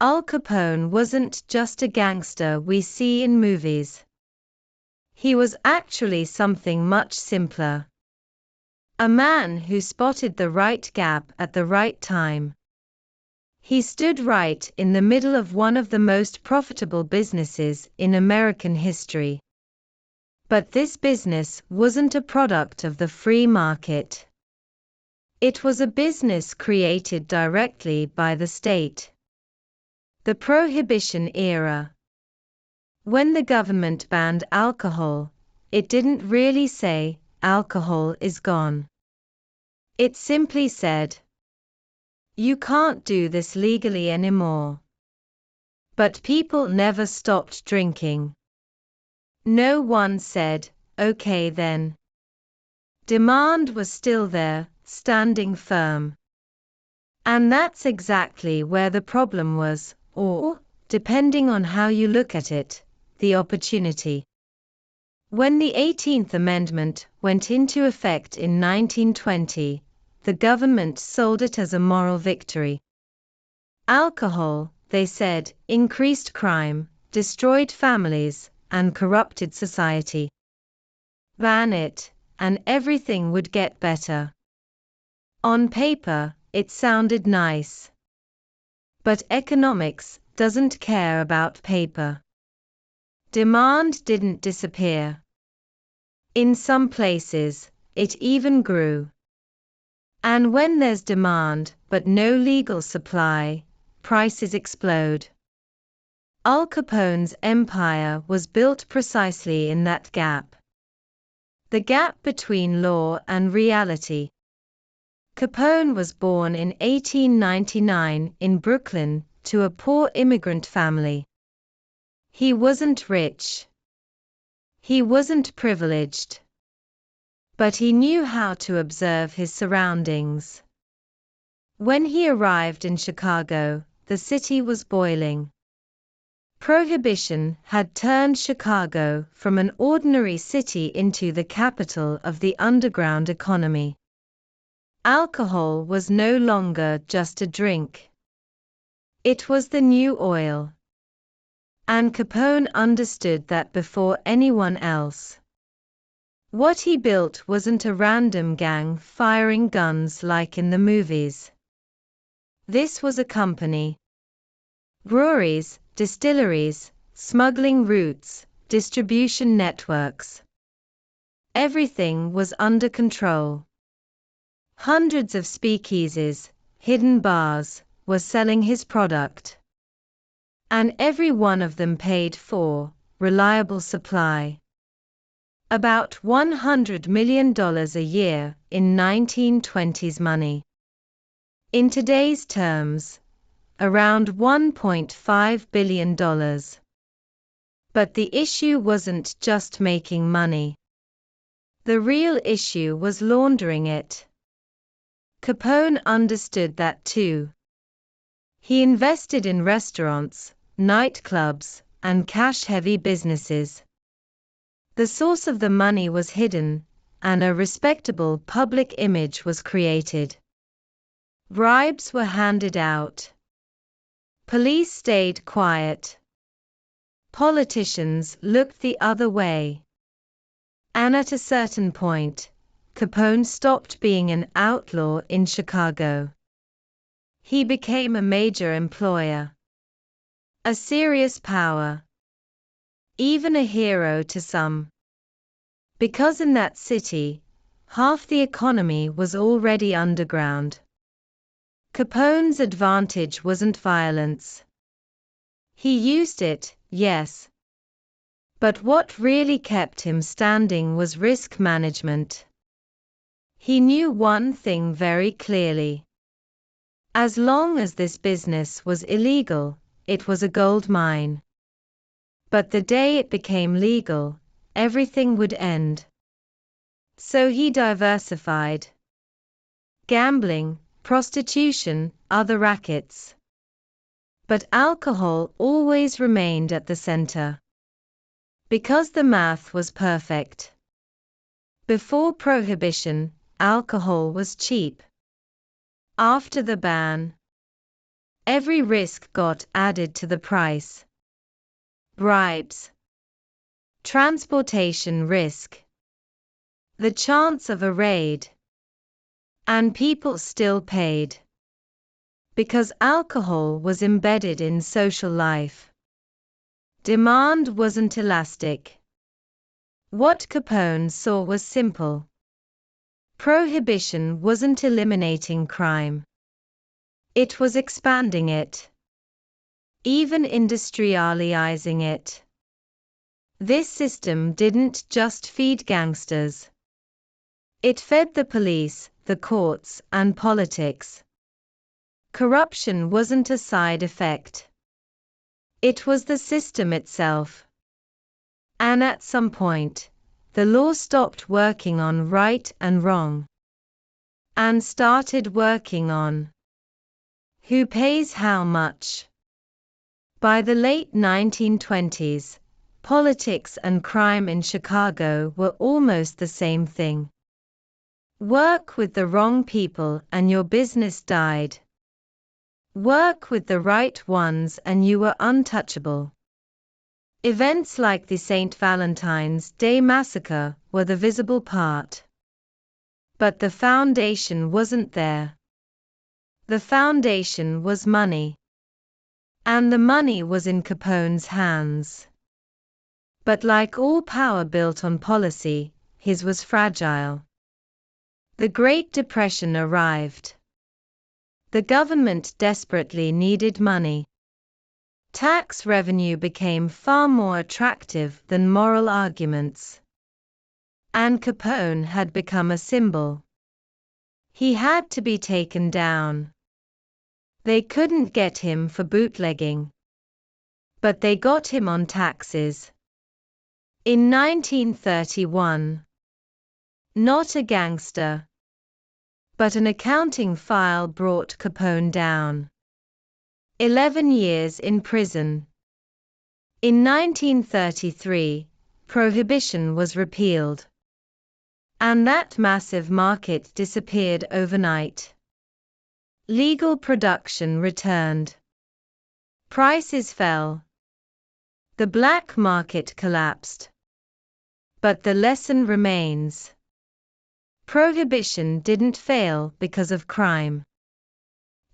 Al Capone wasn't just a gangster we see in movies. He was actually something much simpler. A man who spotted the right gap at the right time. He stood right in the middle of one of the most profitable businesses in American history. But this business wasn't a product of the free market. It was a business created directly by the state. The Prohibition era. When the government banned alcohol, it didn't really say, alcohol is gone. It simply said, you can't do this legally anymore. But people never stopped drinking. No one said, okay then. Demand was still there, standing firm. And that's exactly where the problem was, or, depending on how you look at it, the opportunity. When the 18th Amendment went into effect in 1920, the government sold it as a moral victory. Alcohol, they said, increased crime, destroyed families, and corrupted society. Ban it, and everything would get better. On paper, it sounded nice. But economics doesn't care about paper. Demand didn't disappear. In some places, it even grew. And when there's demand but no legal supply, prices explode. Al Capone's empire was built precisely in that gap. The gap between law and reality. Capone was born in 1899 in Brooklyn to a poor immigrant family. He wasn't rich. He wasn't privileged. But he knew how to observe his surroundings. When he arrived in Chicago, the city was boiling. Prohibition had turned Chicago from an ordinary city into the capital of the underground economy. Alcohol was no longer just a drink. It was the new oil. And Capone understood that before anyone else. What he built wasn't a random gang firing guns like in the movies. This was a company. Breweries, distilleries, smuggling routes, distribution networks. Everything was under control. Hundreds of speakeasies, hidden bars, were selling his product. And every one of them paid for reliable supply. About $100 million a year in 1920s money. In today's terms, around $1.5 billion. But the issue wasn't just making money. The real issue was laundering it. Capone understood that too. He invested in restaurants, nightclubs, and cash-heavy businesses. The source of the money was hidden, and a respectable public image was created. Bribes were handed out. Police stayed quiet. Politicians looked the other way. And at a certain point, Capone stopped being an outlaw in Chicago. He became a major employer. A serious power. Even a hero to some. Because in that city, half the economy was already underground. Capone's advantage wasn't violence. He used it, yes. But what really kept him standing was risk management. He knew one thing very clearly. As long as this business was illegal, it was a gold mine. But the day it became legal, everything would end. So he diversified. Gambling, prostitution, other rackets. But alcohol always remained at the center. Because the math was perfect. Before Prohibition, alcohol was cheap. After the ban, Every risk got added to the price. Bribes. Transportation risk. The chance of a raid. And people still paid. Because alcohol was embedded in social life. Demand wasn't elastic. What Capone saw was simple. Prohibition wasn't eliminating crime. It was expanding it. Even industrializing it. This system didn't just feed gangsters. It fed the police, the courts, and politics. Corruption wasn't a side effect. It was the system itself. And at some point, the law stopped working on right and wrong. And started working on who pays how much. By the late 1920s, politics and crime in Chicago were almost the same thing. Work with the wrong people and your business died. Work with the right ones and you were untouchable. Events like the St. Valentine's Day Massacre were the visible part. But the foundation wasn't there. The foundation was money. And the money was in Capone's hands. But like all power built on policy, his was fragile. The Great Depression arrived. The government desperately needed money. Tax revenue became far more attractive than moral arguments. And Capone had become a symbol. He had to be taken down. They couldn't get him for bootlegging. But they got him on taxes. In 1931. Not a gangster. But an accounting file brought Capone down. 11 years in prison. In 1933, Prohibition was repealed. And that massive market disappeared overnight. Legal production returned. Prices fell. The black market collapsed. But the lesson remains. Prohibition didn't fail because of crime.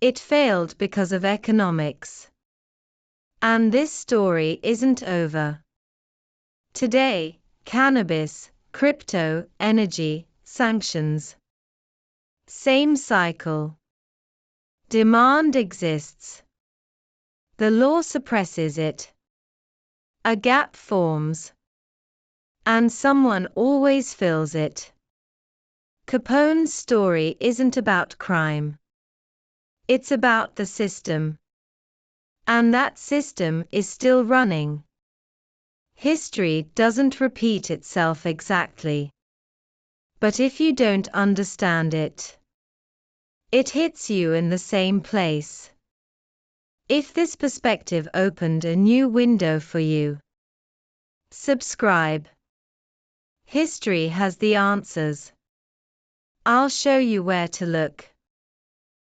It failed because of economics. And this story isn't over. Today, cannabis, crypto, energy, sanctions. Same cycle. Demand exists. The law suppresses it. A gap forms. And someone always fills it. Capone's story isn't about crime. It's about the system. And that system is still running. History doesn't repeat itself exactly. But if you don't understand it, it hits you in the same place. If this perspective opened a new window for you, subscribe. History has the answers. I'll show you where to look.